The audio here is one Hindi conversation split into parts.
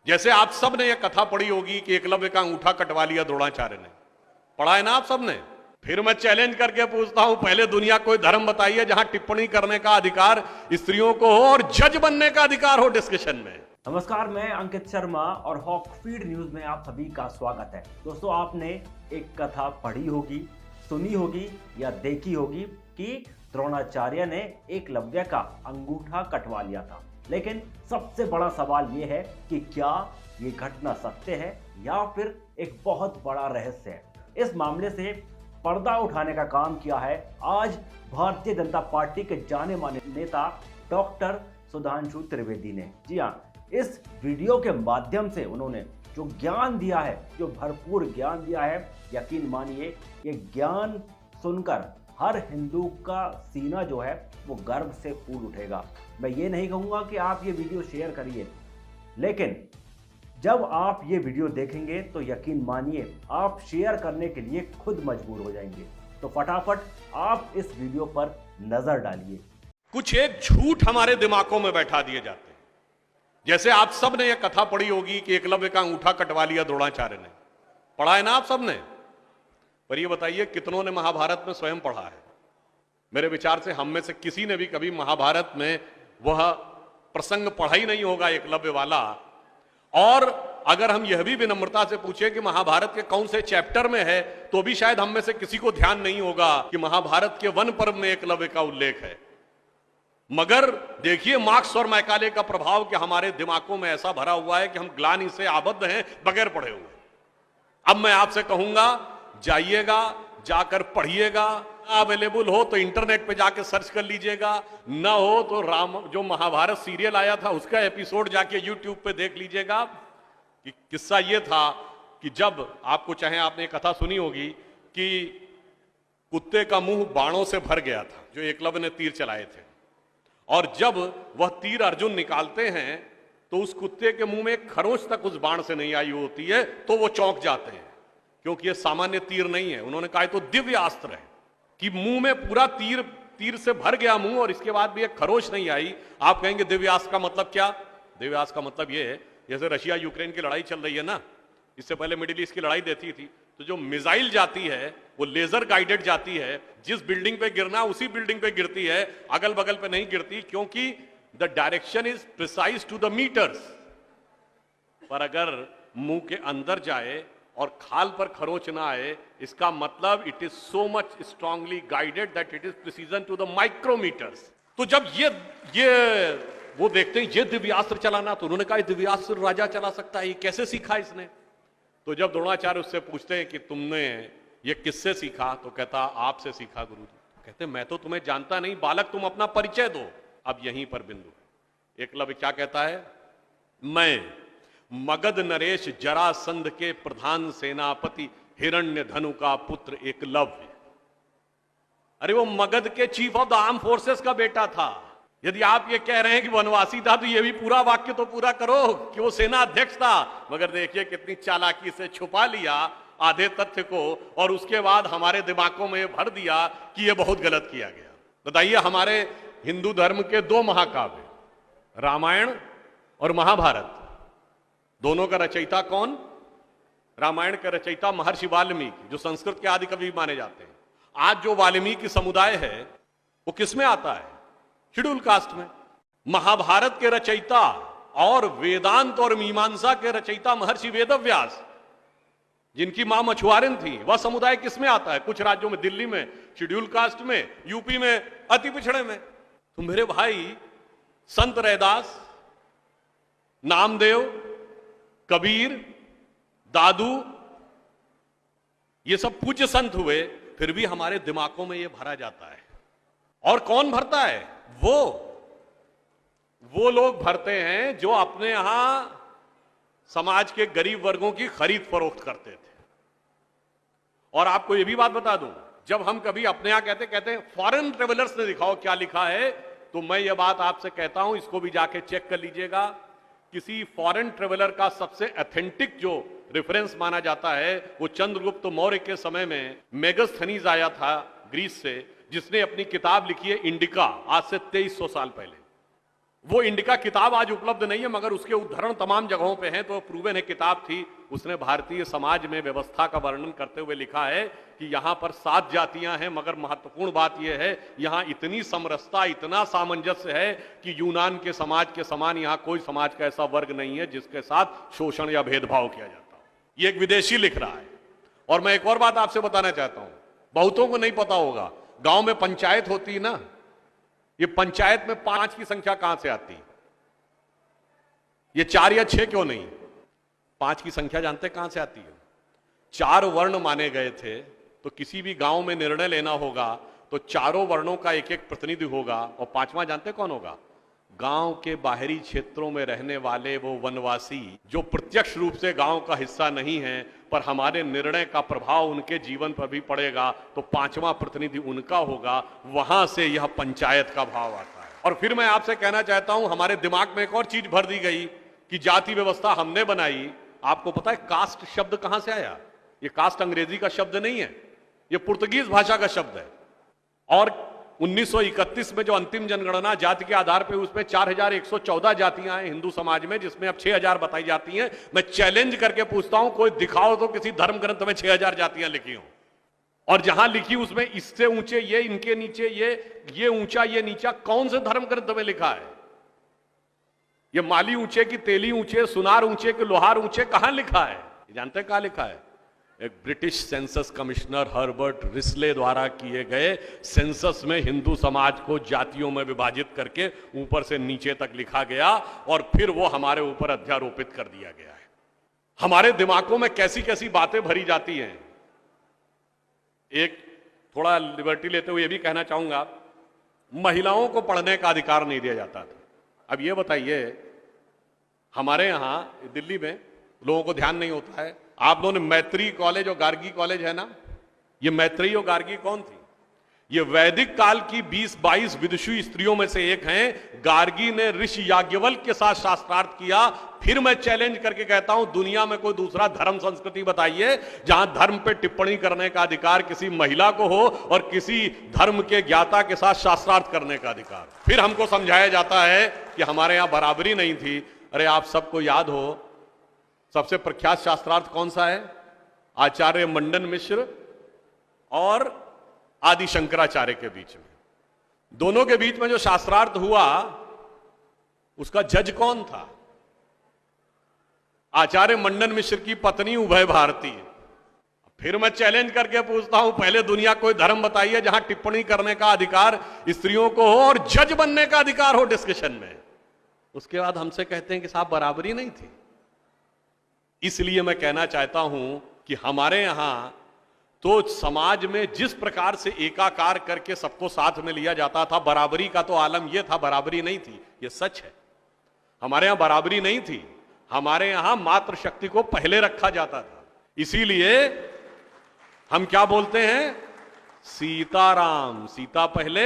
जैसे आप सब ने यह कथा पढ़ी होगी कि एकलव्य का अंगूठा कटवा लिया द्रोणाचार्य ने। पढ़ा है ना आप सब ने? फिर मैं चैलेंज करके पूछता हूं, पहले दुनिया कोई धर्म बताइए जहां टिप्पणी करने का अधिकार स्त्रियों को हो और जज बनने का अधिकार हो डिस्कशन में। नमस्कार, मैं अंकित शर्मा और हॉक फीड न्यूज में आप सभी का स्वागत है। दोस्तों, आपने एक कथा पढ़ी होगी, सुनी होगी या देखी होगी कि द्रोणाचार्य ने एकलव्य का अंगूठा कटवा लिया था। लेकिन सबसे बड़ा सवाल यह है कि क्या ये घटना सत्य है या फिर एक बहुत बड़ा रहस्य है। इस मामले से पर्दा उठाने का काम किया है आज भारतीय जनता पार्टी के जाने माने नेता डॉक्टर सुधांशु त्रिवेदी ने। जी हाँ, इस वीडियो के माध्यम से उन्होंने जो ज्ञान दिया है, जो भरपूर ज्ञान दिया है, यकीन मानिए ये ज्ञान सुनकर हर हिंदू का सीना जो है वो गर्व से फूल उठेगा। मैं ये नहीं कहूँगा कि आप ये वीडियो शेयर करिए, लेकिन जब आप ये वीडियो देखेंगे तो यकीन मानिए आप शेयर करने के लिए खुद मजबूर हो जाएंगे। तो फटाफट आप इस वीडियो पर नजर डालिए। कुछ एक झूठ हमारे दिमागों में बैठा दिए जाते हैं। जैसे आप सब ने यह कथा पढ़ी होगी कि एकलव्य का अंगूठा कटवा लिया द्रोणाचार्य ने। पढ़ा है ना आप सब ने? पर ये बताइए कितनों ने महाभारत में स्वयं पढ़ा है? मेरे विचार से हम में से किसी ने भी कभी महाभारत में वह प्रसंग पढ़ा ही नहीं होगा एकलव्य वाला। और अगर हम यह भी विनम्रता से पूछे कि महाभारत के कौन से चैप्टर में है, तो भी शायद हम में से किसी को ध्यान नहीं होगा कि महाभारत के वन पर्व में एकलव्य का उल्लेख है। मगर देखिए मार्क्स और मैकाले का प्रभाव कि हमारे दिमागों में ऐसा भरा हुआ है कि हम ग्लानि से आबद्ध हैं बगैर पढ़े हुए। अब मैं आपसे कहूंगा, जाइएगा, जाकर पढ़िएगा। अवेलेबल हो तो इंटरनेट पे जाके सर्च कर लीजिएगा, ना हो तो राम जो महाभारत सीरियल आया था उसका एपिसोड जाके यूट्यूब पे देख लीजिएगा। कि किस्सा ये था कि जब आपको चाहे आपने कथा सुनी होगी कि कुत्ते का मुंह बाणों से भर गया था, जो एकलव्य ने तीर चलाए थे, और जब वह तीर अर्जुन निकालते हैं तो उस कुत्ते के मुंह में एक खरोंच तक उस बाण से नहीं आई होती है, तो वो चौंक जाते हैं क्योंकि ये सामान्य तीर नहीं है। उन्होंने कहा तो दिव्य अस्त्र है कि मुंह में पूरा तीर से भर गया मुंह और इसके बाद भी एक खरोच नहीं आई। आप कहेंगे दिव्यास्त्र का मतलब क्या? दिव्यास्त्र का मतलब यह है, जैसे रशिया यूक्रेन की लड़ाई चल रही है ना, इससे पहले मिडिल ईस्ट की लड़ाई देती थी, तो जो मिसाइल जाती है वो लेजर गाइडेड जाती है। जिस बिल्डिंग पे गिरना उसी बिल्डिंग पे गिरती है, अगल बगल पे नहीं गिरती, क्योंकि the direction is precise to the meters. पर अगर मुंह के अंदर जाए और खाल पर खरोच ना आए, इसका मतलब it is so much strongly guided that it is precision to the micrometers. तो जब ये वो देखते हैं ये दिव्यास्त्र चलाना, तो उन्होंने कहा दिव्यास्त्र राजा चला सकता है, ये कैसे सीखा इसने? तो जब द्रोणाचार्य उससे पूछते हैं कि तुमने ये किससे सीखा, तो कहता आपसे सीखा गुरुजी। कहते मैं तो तुम्हें जानता नहीं बालक, तुम अपना परिचय दो। अब यहीं पर बिंदु है। एकलव्य क्या कहता है? मैं मगध नरेश जरासंध के प्रधान सेनापति हिरण्यधनु का पुत्र एकलव्य। अरे वो मगध के chief of the arm forces का बेटा था। यदि आप ये कह रहे हैं कि वनवासी था, तो ये भी पूरा वाक्य तो पूरा करो कि वो सेना अध्यक्ष था। मगर देखिए कितनी चालाकी से छुपा लिया आधे तथ्य को, और उसके बाद हमारे दिमागों में भर दिया कि ये बहुत गलत किया गया। बताइए, हमारे हिंदू धर्म के दो महाकाव्य, रामायण और महाभारत, दोनों का रचयिता कौन? रामायण का रचयिता महर्षि वाल्मीकि, जो संस्कृत के आदि कवि माने जाते हैं। आज जो वाल्मीकि समुदाय है वो किसमें आता है? शेड्यूल कास्ट में। महाभारत के रचयिता और वेदांत और मीमांसा के रचयिता महर्षि वेदव्यास, जिनकी मां मछुआरिन थी, वह समुदाय किसमें आता है? कुछ राज्यों में, दिल्ली में शेड्यूल कास्ट में, यूपी में अति पिछड़े में। तो मेरे भाई, संत रैदास, नामदेव, कबीर, दादू, ये सब पूज्य संत हुए, फिर भी हमारे दिमागों में ये भरा जाता है। और कौन भरता है? वो लोग भरते हैं जो अपने यहां समाज के गरीब वर्गों की खरीद फरोख्त करते थे। और आपको ये भी बात बता दूं, जब हम कभी अपने यहां कहते हैं फॉरेन ट्रेवलर्स ने दिखाओ क्या लिखा है, तो मैं ये बात आपसे कहता हूं, इसको भी जाके चेक कर लीजिएगा। किसी फॉरेन ट्रेवलर का सबसे ऑथेंटिक जो रेफरेंस माना जाता है, वो चंद्रगुप्त मौर्य के समय में मेगस्थनीज आया था ग्रीस से, जिसने अपनी किताब लिखी है इंडिका, आज से 2300 साल पहले। वो इंडिका किताब आज उपलब्ध नहीं है, मगर उसके उद्धरण तमाम जगहों पे हैं, तो प्रूवन है किताब थी। उसने भारतीय समाज में व्यवस्था का वर्णन करते हुए लिखा है कि यहां पर 7 जातियां हैं, मगर महत्वपूर्ण बात यह है यहां इतनी समरसता, इतना सामंजस्य है कि यूनान के समाज के समान यहां कोई समाज का ऐसा वर्ग नहीं है जिसके साथ शोषण या भेदभाव किया जाता हो। ये एक विदेशी लिख रहा है। और मैं एक और बात आपसे बताना चाहता हूं, बहुतों को नहीं पता होगा, गांव में पंचायत होती है ना, ये पंचायत में 5 की संख्या कहां से आती है? ये 4 या 6 क्यों नहीं? 5 की संख्या जानते कहां से आती है? 4 वर्ण माने गए थे, तो किसी भी गांव में निर्णय लेना होगा तो चारों वर्णों का एक एक प्रतिनिधि होगा, और 5वां जानते कौन होगा? गांव के बाहरी क्षेत्रों में रहने वाले वो वनवासी जो प्रत्यक्ष रूप से गांव का हिस्सा नहीं है, पर हमारे निर्णय का प्रभाव उनके जीवन पर भी पड़ेगा, तो 5वां प्रतिनिधि उनका होगा। वहां से यह पंचायत का भाव आता है। और फिर मैं आपसे कहना चाहता हूं, हमारे दिमाग में एक और चीज भर दी गई कि जाति व्यवस्था हमने बनाई। आपको पता है कास्ट शब्द कहां से आया? ये कास्ट अंग्रेजी का शब्द नहीं है, ये पुर्तगीज भाषा का शब्द है। और 1931 में जो अंतिम जनगणना जाति के आधार पर, उसमें 4114 जातियां हैं हिंदू समाज में, जिसमें अब 6000 बताई जाती हैं। मैं चैलेंज करके पूछता हूं, कोई दिखाओ तो किसी धर्म ग्रंथ में 6000 जातियां लिखी हो, और जहां लिखी उसमें इससे ऊंचे ये, इनके नीचे ये ऊंचा ये नीचा, कौन से धर्म ग्रंथ में लिखा है? ये माली ऊंचे की तेली ऊंचे, सुनार ऊंचे कि लोहार ऊंचे, कहां लिखा है? जानते हैं कहां लिखा है? एक British census commissioner Herbert Risley द्वारा किए गए सेंसस में हिंदू समाज को जातियों में विभाजित करके ऊपर से नीचे तक लिखा गया, और फिर वो हमारे ऊपर अध्यारोपित कर दिया गया है। हमारे दिमागों में कैसी कैसी बातें भरी जाती हैं। एक थोड़ा लिबर्टी लेते हुए ये भी कहना चाहूंगा, महिलाओं को पढ़ने का अधिकार नहीं दिया जाता था। अब ये बताइए, हमारे यहां दिल्ली में लोगों को ध्यान नहीं होता है, आप लोगों ने मैत्री कॉलेज और गार्गी कॉलेज है ना, ये मैत्री और गार्गी कौन थी? ये वैदिक काल की 20-22 विदुषी स्त्रियों में से एक हैं। गार्गी ने ऋषि याज्ञवल्क्य के साथ शास्त्रार्थ किया। फिर मैं चैलेंज करके कहता हूं, दुनिया में कोई दूसरा धर्म संस्कृति बताइए जहां धर्म पे टिप्पणी करने का अधिकार किसी महिला को हो और किसी धर्म के ज्ञाता के साथ शास्त्रार्थ करने का अधिकार। फिर हमको समझाया जाता है कि हमारे यहां बराबरी नहीं थी। अरे आप सबको याद हो, सबसे प्रख्यात शास्त्रार्थ कौन सा है? आचार्य मंडन मिश्र और आदि शंकराचार्य के बीच में। दोनों के बीच में जो शास्त्रार्थ हुआ, उसका जज कौन था? आचार्य मंडन मिश्र की पत्नी उभय भारती। फिर मैं चैलेंज करके पूछता हूं, पहले दुनिया कोई धर्म बताइए जहां टिप्पणी करने का अधिकार स्त्रियों को हो और जज बनने का अधिकार हो डिस्कशन में। उसके बाद हमसे कहते हैं कि साहब बराबरी नहीं थी। इसलिए मैं कहना चाहता हूं कि हमारे यहां तो समाज में जिस प्रकार से एकाकार करके सबको साथ में लिया जाता था, बराबरी का तो आलम यह था, बराबरी नहीं थी। यह सच है, हमारे यहां बराबरी नहीं थी। हमारे यहां मातृशक्ति को पहले रखा जाता था। इसीलिए हम क्या बोलते हैं? सीताराम, सीता पहले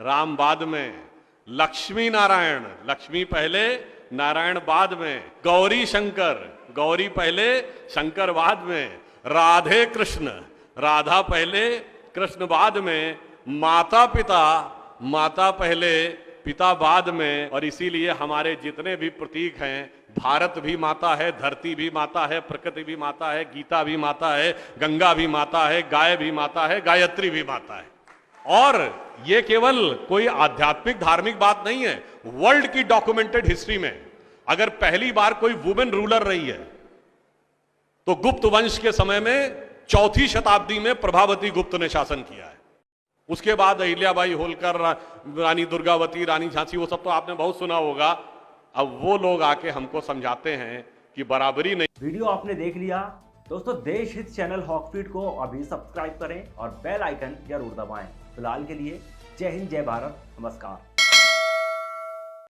राम बाद में। लक्ष्मी नारायण, लक्ष्मी पहले नारायण बाद में। गौरी शंकर, गौरी पहले शंकर बाद में। राधे कृष्ण, राधा पहले कृष्ण बाद में। माता पिता, माता पहले पिता बाद में। और इसीलिए हमारे जितने भी प्रतीक हैं, भारत भी माता है, धरती भी माता है, प्रकृति भी माता है, गीता भी माता है, गंगा भी माता है, गाय भी माता है, गायत्री भी माता है। और ये केवल कोई आध्यात्मिक धार्मिक बात नहीं है। वर्ल्ड की डॉक्यूमेंटेड हिस्ट्री में अगर पहली बार कोई वुमेन रूलर रही है तो गुप्त वंश के समय में 4वीं शताब्दी में प्रभावती गुप्त ने शासन किया है। उसके बाद अहिल्याबाई होलकर, रानी दुर्गावती, रानी झांसी, वो सब तो आपने बहुत सुना होगा। अब वो लोग आके हमको समझाते हैं कि बराबरी नहीं। वीडियो आपने देख लिया दोस्तों, देश हित चैनल हॉकफीड को अभी सब्सक्राइब करें और बेल आइकन जरूर दबाएं। फिलहाल के लिए जय हिंद, जय भारत, नमस्कार।